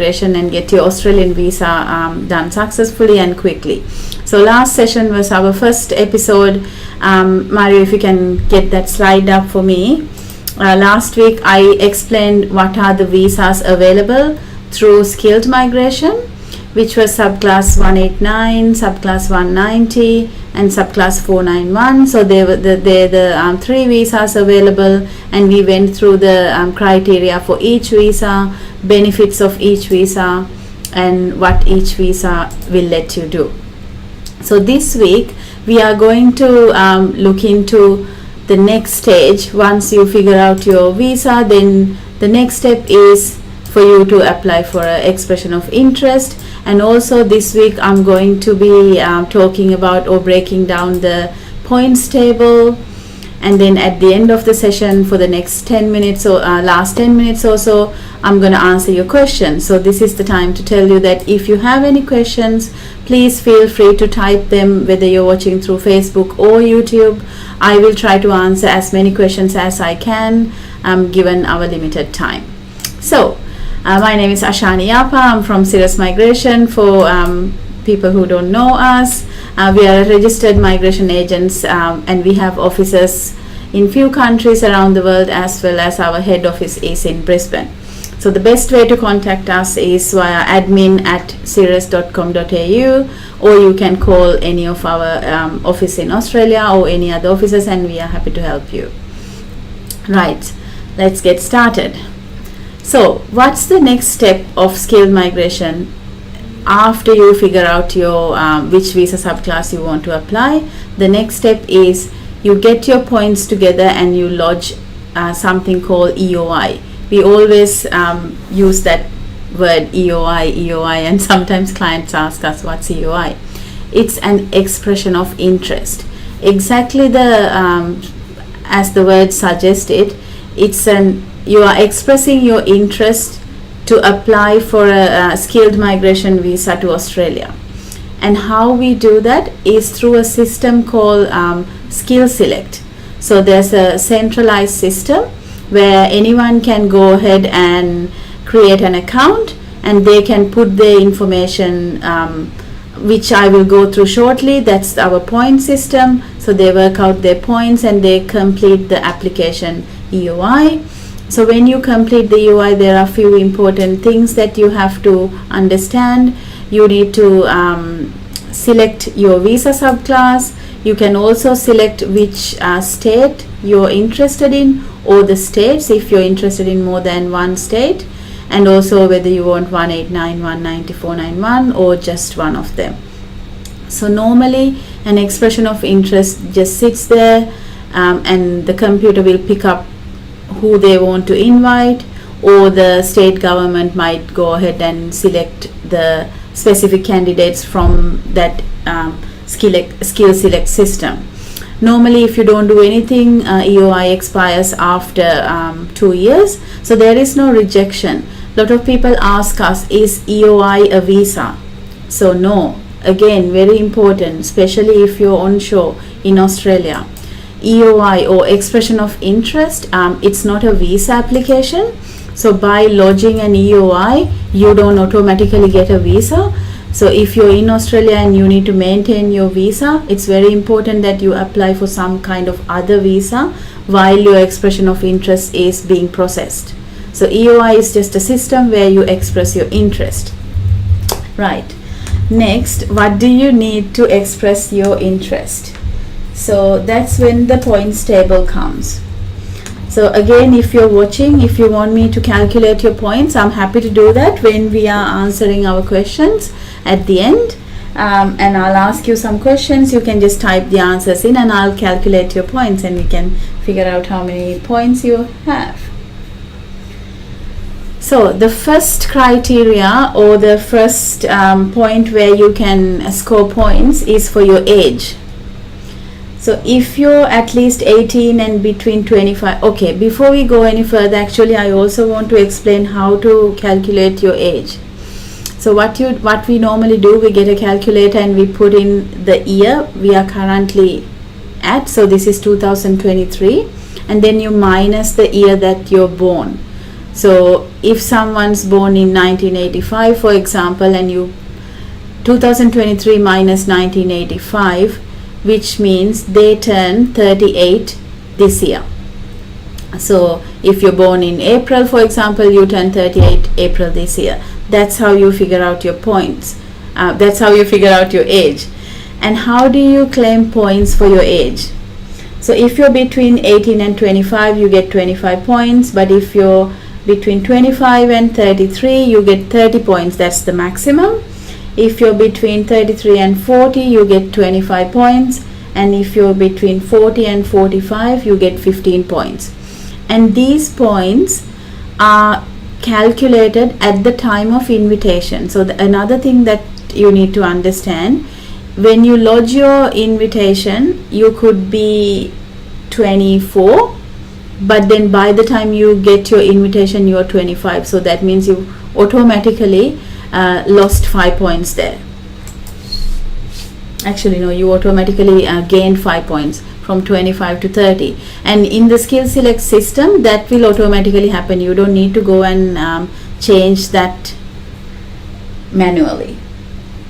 migration and get your Australian visa done successfully and quickly. So last session was our first episode. Mario, if you can get that slide up for me. Last week I explained what are the visas available through skilled migration, which was subclass 189, subclass 190 and subclass 491. So they were the 3 visas available, and we went through the criteria for each visa, benefits of each visa, and what each visa will let you do. So this week we are going to look into the next stage. Once you figure out your visa, then the next step is for you to apply for an expression of interest. And also this week I'm going to be talking about or breaking down the points table, and then at the end of the session for the next 10 minutes or last 10 minutes or so, I'm going to answer your questions. So this is the time to tell you that if you have any questions, please feel free to type them, whether you're watching through Facebook or YouTube. I will try to answer as many questions as I can given our limited time. So my name is Ashani Yapa. I'm from Cirrus Migration. For people who don't know us, we are registered migration agents, and we have offices in few countries around the world, as well as our head office is in Brisbane. So the best way to contact us is via admin@cirrus.com.au, or you can call any of our office in Australia or any other offices, and we are happy to help you. Right, let's get started. So what's the next step of skilled migration after you figure out your which visa subclass you want to apply? The next step is you get your points together and you lodge something called EOI. We always use that word EOI, and sometimes clients ask us what's EOI. It's an expression of interest. Exactly as the word suggests it, you are expressing your interest to apply for a skilled migration visa to Australia. And how we do that is through a system called Skill Select. So there's a centralized system where anyone can go ahead and create an account, and they can put their information, which I will go through shortly. That's our point system. So they work out their points and they complete the application EOI. So when you complete the EOI, there are a few important things that you have to understand. You need to select your visa subclass. You can also select which state you're interested in, or the states if you're interested in more than one state, and also whether you want 189, 190, 491 or just one of them. So normally an expression of interest just sits there, and the computer will pick up who they want to invite, or the state government might go ahead and select the specific candidates from that skill select system. Normally if you don't do anything, EOI expires after 2 years, so there is no rejection. A lot of people ask us, is EOI a visa? So no, again, very important, especially if you're onshore in Australia. EOI or expression of interest, it's not a visa application. So by lodging an EOI, you don't automatically get a visa. So if you're in Australia and you need to maintain your visa, it's very important that you apply for some kind of other visa while your expression of interest is being processed. So EOI is just a system where you express your interest. Right. Next, what do you need to express your interest? So that's when the points table comes. So again, if you're watching, if you want me to calculate your points, I'm happy to do that when we are answering our questions at the end. And I'll ask you some questions. You can just type the answers in and I'll calculate your points, and we can figure out how many points you have. So the first criteria, or the first point where you can score points, is for your age. So if you're at least 18 and between 25, okay, before we go any further, actually I also want to explain how to calculate your age. So what we normally do, we get a calculator and we put in the year we are currently at. So this is 2023, and then you minus the year that you're born. So if someone's born in 1985, for example, and you 2023 minus 1985, which means they turn 38 this year. So if you're born in April, for example, you turn 38 April this year. That's how you figure out your points. That's how you figure out your age. And how do you claim points for your age? So if you're between 18 and 25, you get 25 points. But if you're between 25 and 33, you get 30 points. That's the maximum. If you're between 33 and 40, you get 25 points. And if you're between 40 and 45, you get 15 points. And these points are calculated at the time of invitation. So another thing that you need to understand, when you lodge your invitation, you could be 24, but then by the time you get your invitation, you are 25. So that means you automatically lost 5 points there. Actually, no, you automatically gained 5 points from 25 to 30. And in the skill select system, that will automatically happen. You don't need to go and change that manually.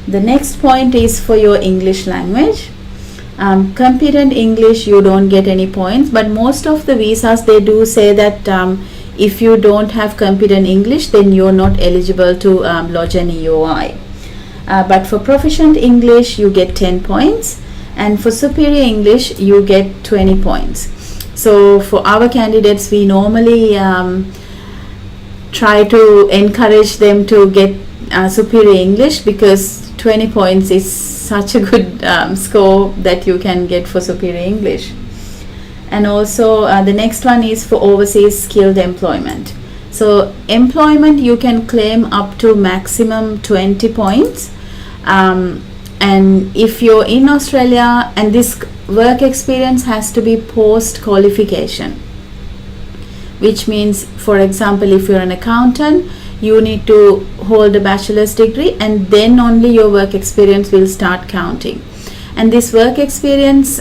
The next point is for your English language. Competent English, you don't get any points, but most of the visas, they do say that if you don't have competent English, then you're not eligible to lodge an EOI. But for proficient English, you get 10 points, and for superior English, you get 20 points. So for our candidates, we normally try to encourage them to get superior English, because 20 points is such a good score that you can get for superior English. And also the next one is for overseas skilled employment. So employment, you can claim up to maximum 20 points. And if you're in Australia, and this work experience has to be post qualification, which means, for example, if you're an accountant, you need to hold a bachelor's degree, and then only your work experience will start counting. And this work experience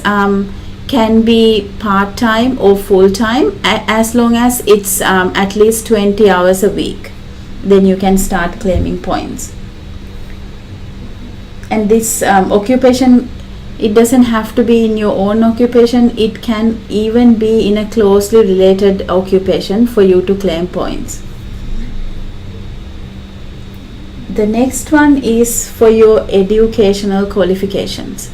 can be part-time or full-time, as long as it's at least 20 hours a week. Then you can start claiming points. And this occupation, it doesn't have to be in your own occupation. It can even be in a closely related occupation for you to claim points. The next one is for your educational qualifications.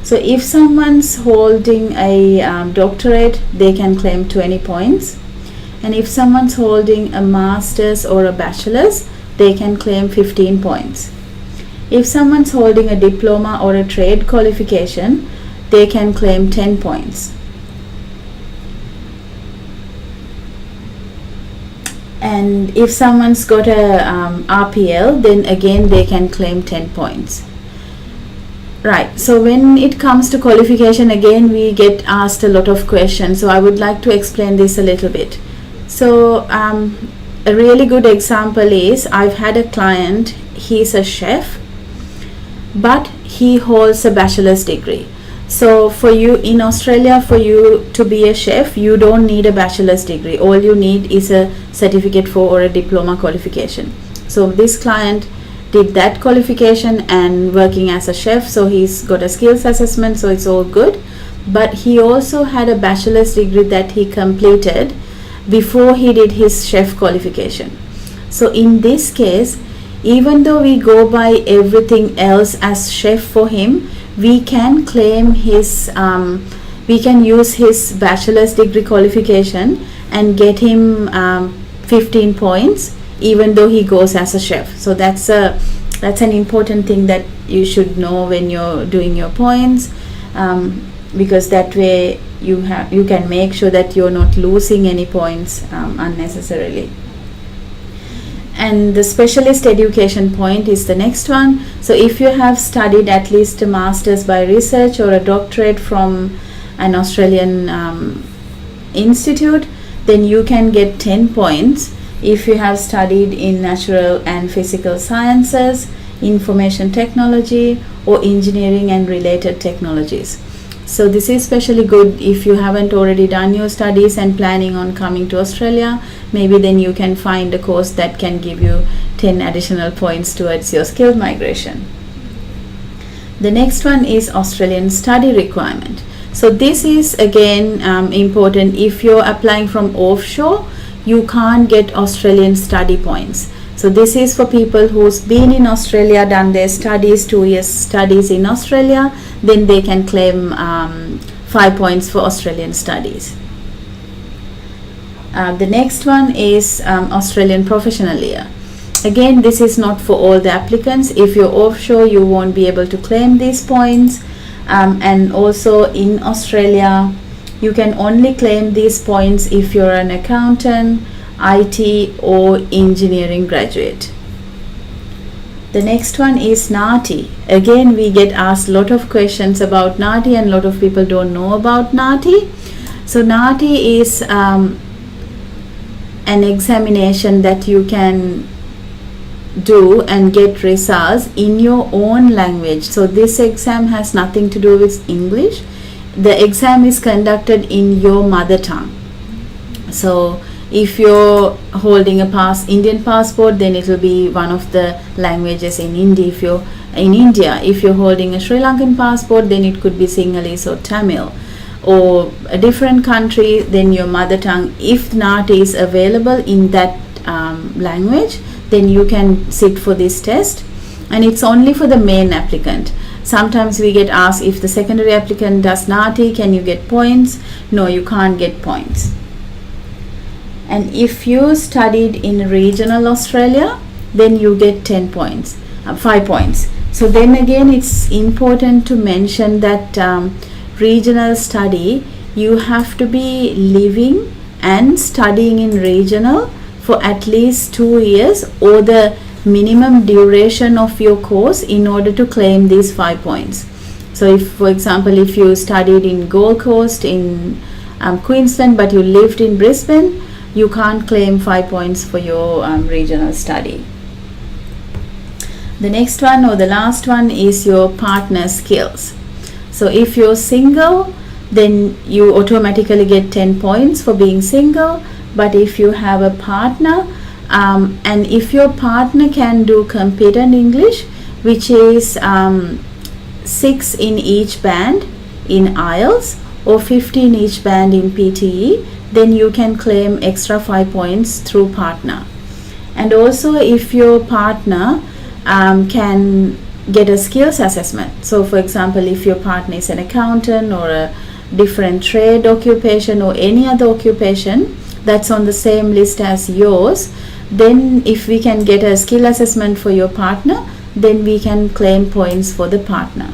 So if someone's holding a doctorate, they can claim 20 points. And if someone's holding a master's or a bachelor's, they can claim 15 points. If someone's holding a diploma or a trade qualification, they can claim 10 points. And if someone's got a RPL, then again they can claim 10 points. Right, so when it comes to qualification, again we get asked a lot of questions, so I would like to explain this a little bit. So a really good example is, I've had a client, he's a chef, but he holds a bachelor's degree. So for you in Australia, for you to be a chef, you don't need a bachelor's degree. All you need is a certificate for or a diploma qualification. So this client did that qualification and working as a chef, so he's got a skills assessment, so it's all good. But he also had a bachelor's degree that he completed before he did his chef qualification. So in this case, even though we go by everything else as chef for him, we can claim his we can use his bachelor's degree qualification and get him 15 points, even though he goes as a chef. So that's an important thing that you should know when you're doing your points, because that way you can make sure that you're not losing any points unnecessarily. And the specialist education point is the next one. So if you have studied at least a master's by research or a doctorate from an Australian institute, then you can get 10 points if you have studied in natural and physical sciences, information technology, or engineering and related technologies. So this is especially good if you haven't already done your studies and planning on coming to Australia. Maybe then you can find a course that can give you 10 additional points towards your skilled migration. The next one is Australian study requirement. So this is again important. If you're applying from offshore, you can't get Australian study points. So this is for people who's been in Australia, done their studies, 2 years studies in Australia, then they can claim 5 points for Australian studies. The next one is Australian professional year. Again, this is not for all the applicants. If you're offshore, you won't be able to claim these points. And also in Australia, you can only claim these points if you're an accountant, IT or engineering graduate. The next one is NAATI. Again, we get asked a lot of questions about NAATI and a lot of people don't know about NAATI. So NAATI is an examination that you can do and get results in your own language. So this exam has nothing to do with English. The exam is conducted in your mother tongue. So if you're holding a Indian passport, then it will be one of the languages in India. If you're in India, if you're holding a Sri Lankan passport, then it could be Sinhalese or Tamil. Or a different country, then your mother tongue. If NAATI is available in that language, then you can sit for this test, and it's only for the main applicant. Sometimes we get asked, if the secondary applicant does NAATI, can you get points? No, you can't get points. And if you studied in regional Australia, then you get 10 points, 5 points. So then again, it's important to mention that regional study, you have to be living and studying in regional for at least 2 years or the minimum duration of your course in order to claim these 5 points. So if, for example, if you studied in Gold Coast, in Queensland, but you lived in Brisbane, you can't claim 5 points for your regional study. The next one, or the last one, is your partner skills. So if you're single, then you automatically get 10 points for being single. But if you have a partner, and if your partner can do competent English, which is 6 in each band in IELTS or 50 in each band in PTE, then you can claim extra 5 points through partner. And also if your partner can get a skills assessment. So for example, if your partner is an accountant or a different trade occupation or any other occupation that's on the same list as yours, then if we can get a skill assessment for your partner, then we can claim points for the partner,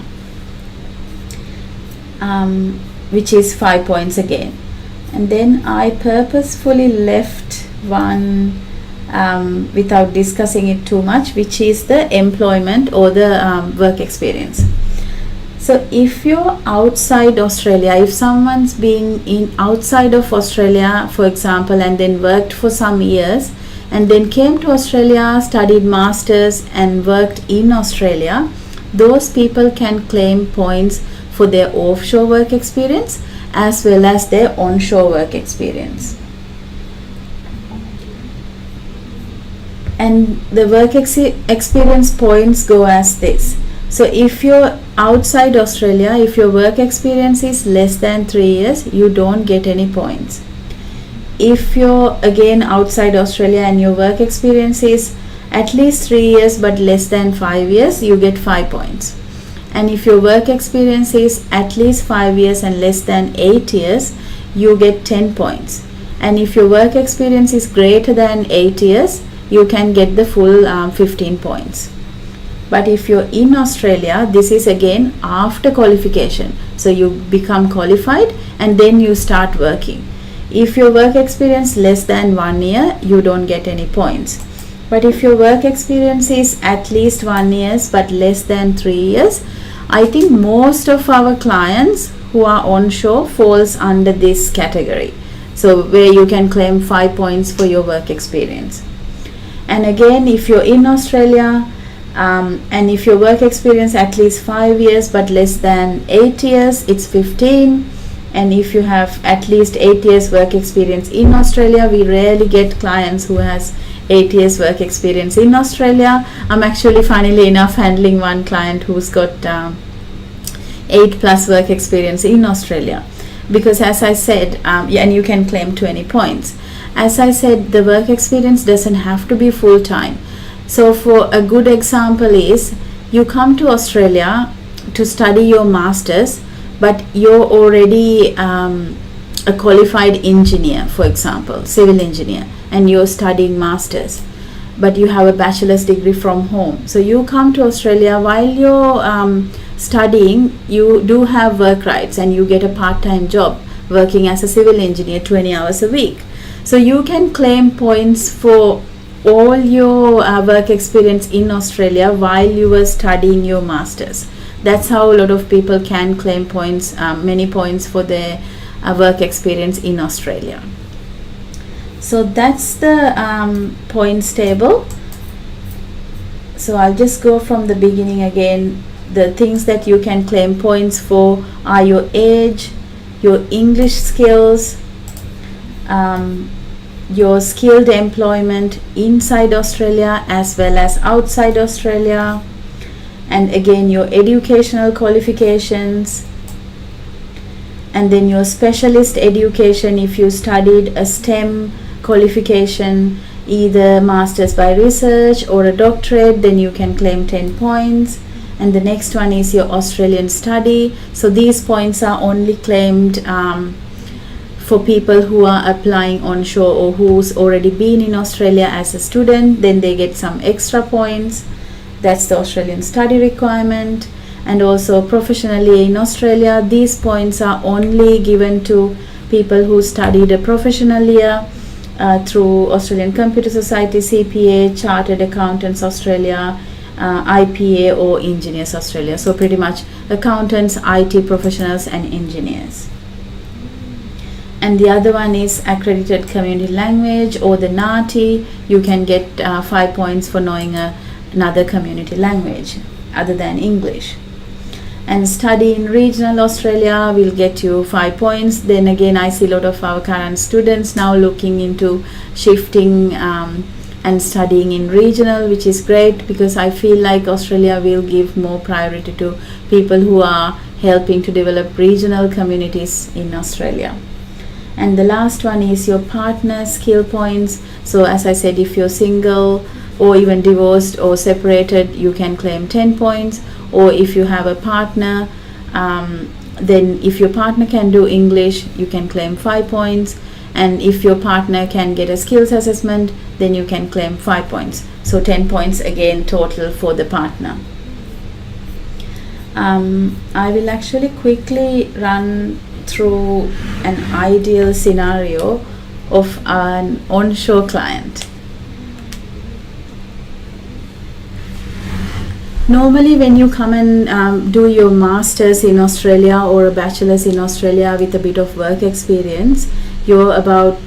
which is 5 points again. And then I purposefully left one without discussing it too much, which is the employment or the work experience. So if you're outside Australia, if someone's been outside of Australia, for example, and then worked for some years and then came to Australia, studied masters and worked in Australia, those people can claim points for their offshore work experience as well as their onshore work experience. And the work experience points go as this. So if you're outside Australia, if your work experience is less than 3 years, you don't get any points. If you're again outside Australia and your work experience is at least 3 years but less than 5 years, you get 5 points. And if your work experience is at least 5 years and less than 8 years, you get 10 points. And if your work experience is greater than 8 years, you can get the full 15 points. But if you're in Australia, this is again after qualification. So you become qualified and then you start working. If your work experience less than 1 year, you don't get any points. But if your work experience is at least 1 year but less than 3 years, I think most of our clients who are onshore falls under this category. So where you can claim 5 points for your work experience. And again, if you're in Australia, And if your work experience at least 5 years but less than 8 years, it's 15. And if you have at least 8 years work experience in Australia, we rarely get clients who has 8 years work experience in Australia. I'm actually, funnily enough, handling one client who's got 8+ work experience in Australia. Because as I said, and you can claim 20 points. As I said, the work experience doesn't have to be full-time. So for a good example is, you come to Australia to study your master's, but you're already a qualified engineer, for example, civil engineer, and you're studying master's, but you have a bachelor's degree from home. So you come to Australia while you're studying, you do have work rights, and you get a part-time job working as a civil engineer 20 hours a week. So you can claim points for all your work experience in Australia while you were studying your masters. That's how a lot of people can claim points, many points for their work experience in Australia. So that's the points table. So I'll just go from the beginning again. The things that you can claim points for are your age, your English skills, your skilled employment inside Australia as well as outside Australia, and again your educational qualifications, and then your specialist education. If you studied a STEM qualification, either master's by research or a doctorate, then you can claim 10 points. And the next one is your Australian study. So these points are only claimed for people who are applying onshore or who's already been in Australia as a student. Then they get some extra points. That's the Australian study requirement. And also professionally in Australia, these points are only given to people who studied a professional year through Australian Computer Society, CPA, Chartered Accountants Australia, IPA or Engineers Australia. So pretty much accountants, IT professionals and engineers. And the other one is accredited community language or the NATI. You can get 5 points for knowing another community language other than English. And study in regional Australia will get you 5 points. Then again, I see a lot of our current students now looking into shifting and studying in regional, which is great, because I feel like Australia will give more priority to people who are helping to develop regional communities in Australia. And the last one is your partner skill points. So as I said, if you're single or even divorced or separated, you can claim 10 points. Or if you have a partner, then if your partner can do English, you can claim 5 points. And if your partner can get a skills assessment, then you can claim 5 points. So 10 points again total for the partner. I will actually quickly run through an ideal scenario of an onshore client. Normally when you come and do your master's in Australia or a bachelor's in Australia with a bit of work experience, you're about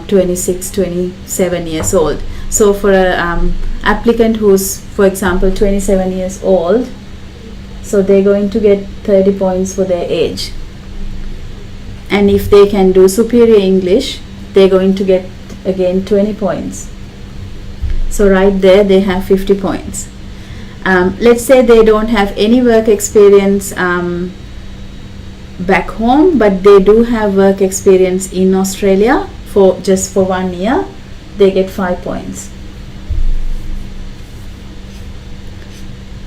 26, 27 years old. So for an applicant who's, for example, 27 years old, so they're going to get 30 points for their age. And if they can do superior English, they're going to get again 20 points. So right there they have 50 points. Let's say they don't have any work experience back home, but they do have work experience in Australia for 1 year, they get 5 points.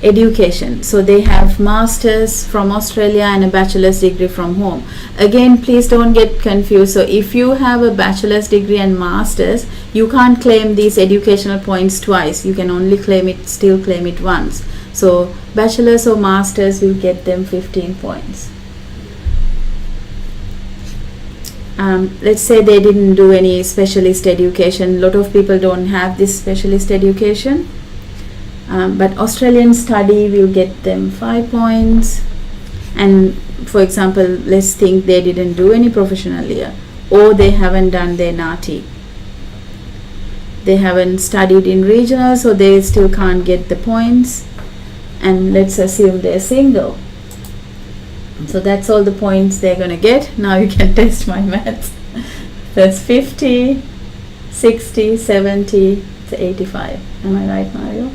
Education, so they have masters from Australia and a bachelor's degree from home. Again, please don't get confused. So if you have a bachelor's degree and masters, you can't claim these educational points twice. You can only claim it once. So bachelor's or masters will get them 15 points. Let's say they didn't do any specialist education. A lot of people don't have this specialist education. But Australian study will get them 5 points. And for example, let's think they didn't do any professional year, or they haven't done their NATI. They haven't studied in regional, so they still can't get the points. and let's assume they're single. So that's all the points they're going to get. Now you can test my maths. That's 50, 60, 70 to 85. Am I right, Mario?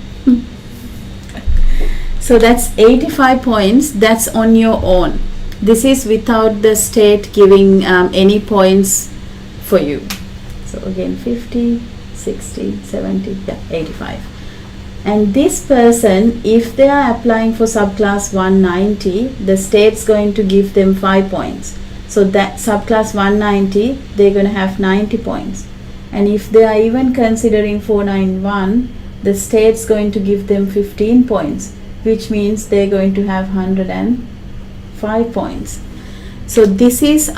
So that's 85 points. That's on your own. This is without the state giving any points for you. So again, 50, 60, 70, yeah, 85. And this person, if they are applying for subclass 190, the state's going to give them 5 points. So that subclass 190, they're going to have 90 points. And if they are even considering 491, the state's going to give them 15 points, which means they're going to have 105 points. So this is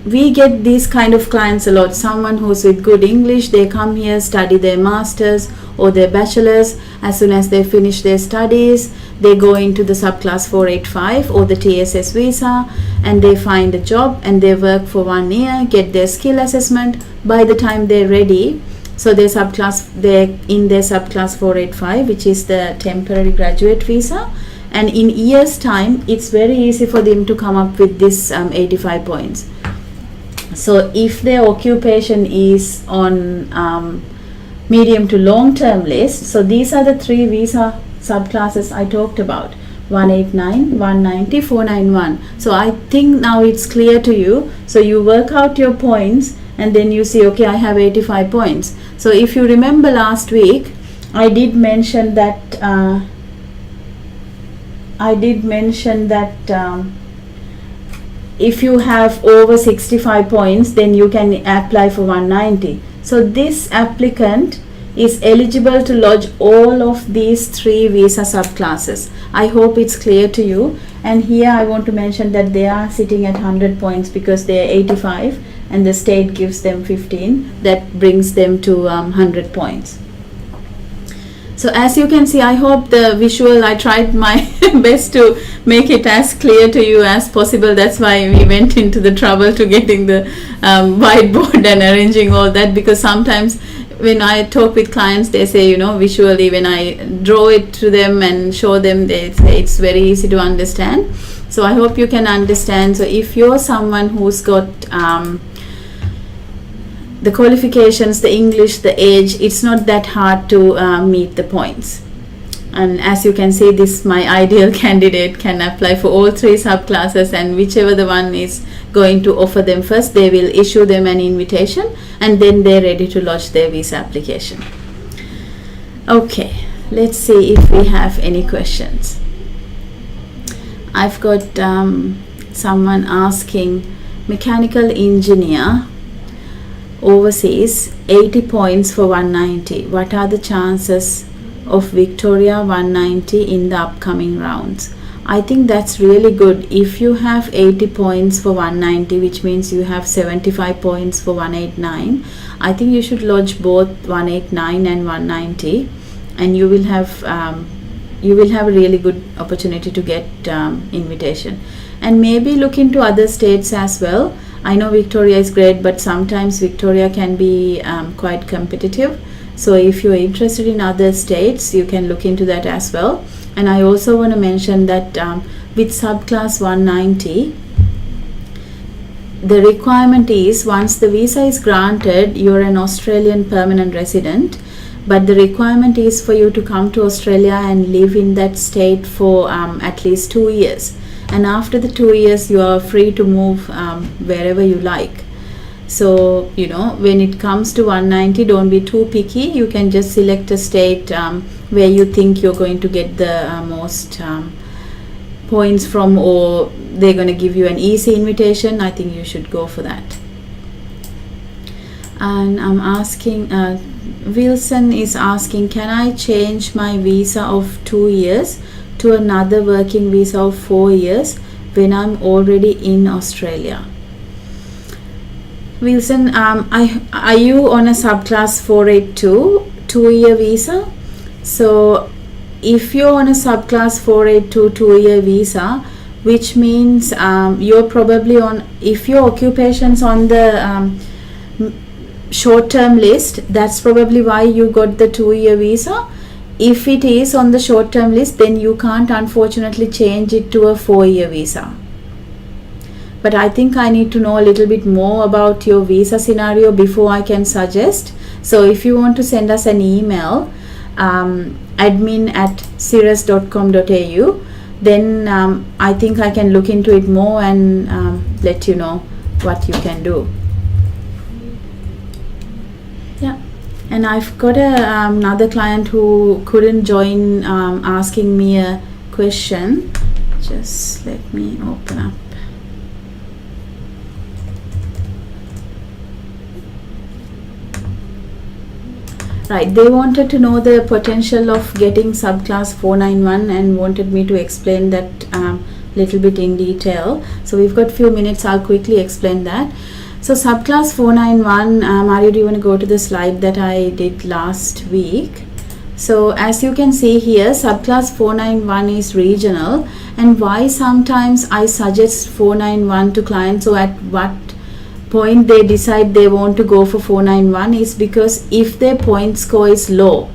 we get these kind of clients a lot. Someone who's with good English, they come here, study their masters or their bachelors. As soon as they finish their studies, they go into the subclass 485 or the TSS visa, and they find a job and they work for 1 year, get their skill assessment. By the time they're ready, so they're in their subclass 485, which is the temporary graduate visa, and in years time it's very easy for them to come up with this 85 points. So if their occupation is on medium to long term list, so these are the 3 visa subclasses I talked about: 189, 190, 491. So I think now it's clear to you. So you work out your points and then you see, okay, I have 85 points. So if you remember last week, I did mention that if you have over 65 points, then you can apply for 190. So this applicant is eligible to lodge all of these 3 visa subclasses. I hope it's clear to you. And here I want to mention that they are sitting at 100 points because they are 85 and the state gives them 15. That brings them to 100 points. So as you can see, I hope the visual, I tried my best to make it as clear to you as possible. That's why we went into the trouble to getting the whiteboard and arranging all that, because sometimes when I talk with clients, they say, visually, when I draw it to them and show them, they say it's very easy to understand. So I hope you can understand. So if you're someone who's got the qualifications, the English, the age, it's not that hard to meet the points. And as you can see, this my ideal candidate can apply for all 3 subclasses, and whichever the one is going to offer them first, they will issue them an invitation and then they're ready to lodge their visa application. Okay, let's see if we have any questions. I've got someone asking, mechanical engineer overseas, 80 points for 190. What are the chances of Victoria 190 in the upcoming rounds? I think that's really good. If you have 80 points for 190, which means you have 75 points for 189, I think you should lodge both 189 and 190, and you will have a really good opportunity to get invitation. And maybe look into other states as well. I know Victoria is great, but sometimes Victoria can be quite competitive. So if you're interested in other states, you can look into that as well. And I also want to mention that with subclass 190, the requirement is once the visa is granted, you're an Australian permanent resident, but the requirement is for you to come to Australia and live in that state for at least 2 years. And after the 2 years, you are free to move wherever you like. So, when it comes to 190, don't be too picky. You can just select a state where you think you're going to get the most points from, or they're going to give you an easy invitation. I think you should go for that. And I'm asking, Wilson is asking, can I change my visa of 2 years to another working visa of 4 years when I'm already in Australia? Wilson, are you on a subclass 482 2-year visa? So if you're on a subclass 482 2-year visa, which means you're probably on, if your occupation's on the short-term list, that's probably why you got the 2-year visa. if it is on the short-term list, then you can't unfortunately change it to a 4-year visa. But I think I need to know a little bit more about your visa scenario before I can suggest. So if you want to send us an email, admin@cirrus.com.au, then I think I can look into it more and let you know what you can do. Yeah. And I've got another client who couldn't join, asking me a question. Just let me open up. Right, they wanted to know the potential of getting subclass 491 and wanted me to explain that little bit in detail. So we've got few minutes, I'll quickly explain that. So subclass 491, Mario, do you want to go to the slide that I did last week? So as you can see here, subclass 491 is regional, and why sometimes I suggest 491 to clients, so at what point they decide they want to go for 491 is because if their point score is low.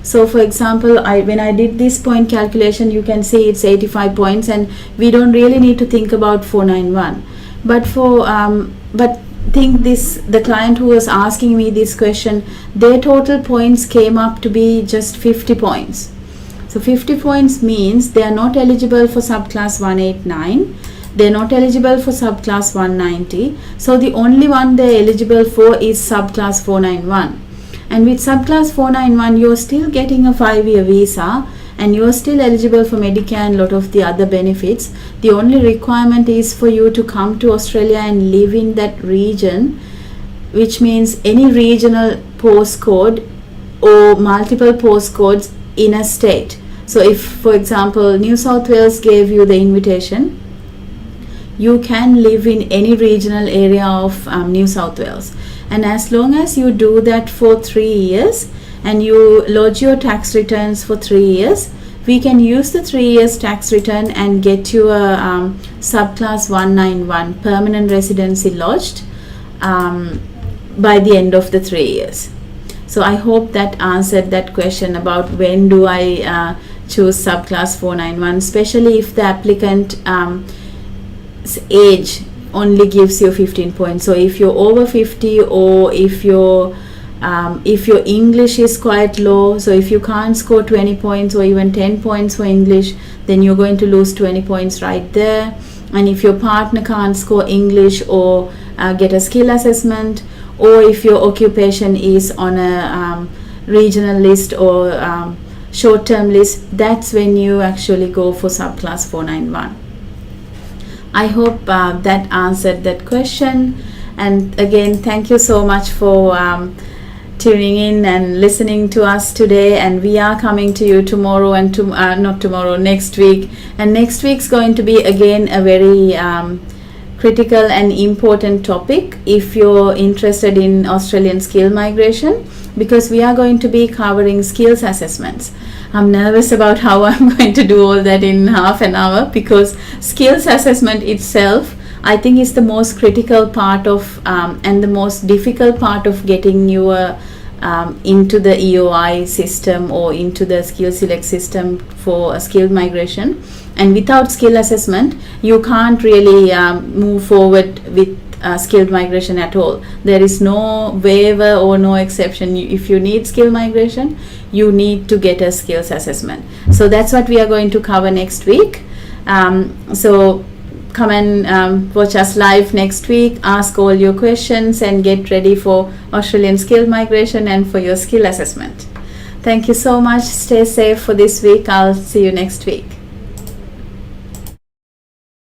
So for example, when I did this point calculation, you can see it's 85 points and we don't really need to think about 491. But for the client who was asking me this question, their total points came up to be just 50 points. So 50 points means they are not eligible for subclass 189. They're not eligible for subclass 190. So the only one they're eligible for is subclass 491. And with subclass 491, you're still getting a 5-year visa and you're still eligible for Medicare and a lot of the other benefits. The only requirement is for you to come to Australia and live in that region, which means any regional postcode or multiple postcodes in a state. So if, for example, New South Wales gave you the invitation, you can live in any regional area of New South Wales. And as long as you do that for 3 years and you lodge your tax returns for 3 years, we can use the 3 years tax return and get you a subclass 191 permanent residency lodged by the end of the 3 years. So I hope that answered that question about when do I choose subclass 491, especially if the applicant age only gives you 15 points. So if you're over 50 or if your English is quite low, so if you can't score 20 points or even 10 points for English, then you're going to lose 20 points right there. And if your partner can't score English or get a skill assessment, or if your occupation is on a regional list or short-term list, that's when you actually go for subclass 491. I hope that answered that question. And again, thank you so much for tuning in and listening to us today. And we are coming to you tomorrow and not tomorrow, next week. And next week's going to be again a very critical and important topic if you're interested in Australian skill migration, because we are going to be covering skills assessments. I'm nervous about how I'm going to do all that in half an hour, because skills assessment itself, I think, is the most critical part of and the most difficult part of getting you into the EOI system or into the skill select system for a skill migration. And without skill assessment, you can't really move forward with skilled migration at all. There is no waiver or no exception. If you need skill migration, you need to get a skills assessment. So that's what we are going to cover next week. So come and watch us live next week, ask all your questions and get ready for Australian skill migration and for your skill assessment. Thank you so much. Stay safe for this week. I'll see you next week.